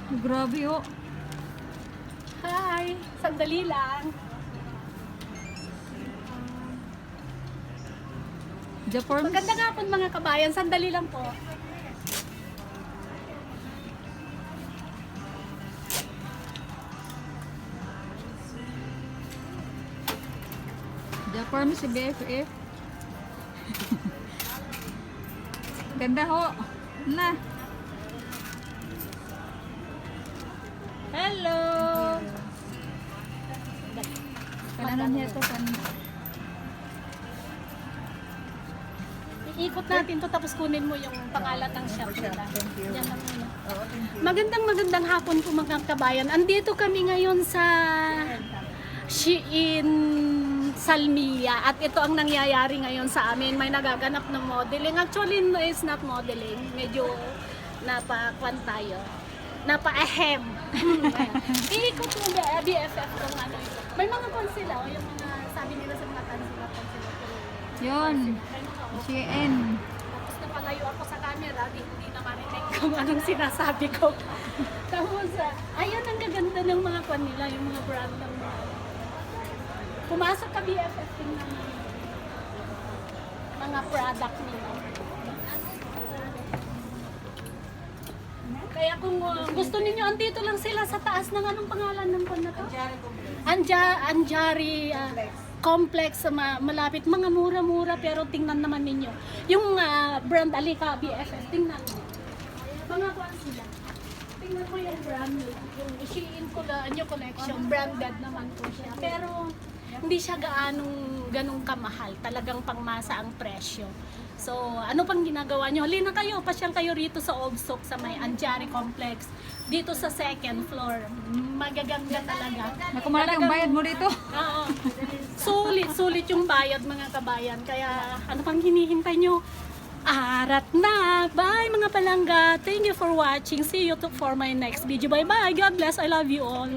Grabe oh. Hi! Sandali lang. Japan. Magandang hapon mga kabayan. Sandali lang po. Japan si BFF. Ganda ho. Na. Hello! Kananan niya to kan. Iikot natin to tapos kunin mo yung pangalan ng shop nila. Thank you. Yan lang muna. Oo, thank you. Magandang hapon po mga kabayan. Andito kami ngayon sa Shein Salmia at ito ang nangyayari ngayon sa amin. May nagaganap ng modeling. Actually, no, it's not modeling. Medyo napakwan tayo. Napa-ahem. Iikot mo ba BFF kung ano ito. May mga kwan sila. O yung mga sabi nila sa mga sila. Yon. CN. Tapos napalayo ako sa camera, hindi na marinig kung anong sinasabi ko. Tapos, ayun ang gaganda ng mga kwan nila, yung mga brand ng mga. Pumasok ka BFF ng mga product nila. Kaya kung gusto ninyo, andito lang sila sa taas ng anong pangalan ng kwan na to? Anjari complex, malapit, mga mura-mura pero tingnan naman ninyo yung brand Alika BFF, tingnan mo mga kwan sila, tingnan mo yung brand nila, yung Shein New Collection, branded naman po siya pero hindi siya ganong kamahal, talagang pangmasa ang presyo. So, ano pang ginagawa nyo? Halina kayo, pasyal kayo rito sa Old Souk sa may Anjari Complex. Dito sa second floor. Magaganda talaga. Nakumalat yung bayad mo dito. Oo. Sulit yung bayad mga kabayan. Kaya ano pang hinihintay nyo? Arat na! Bye mga palangga! Thank you for watching. See you for my next video. Bye bye! God bless! I love you all!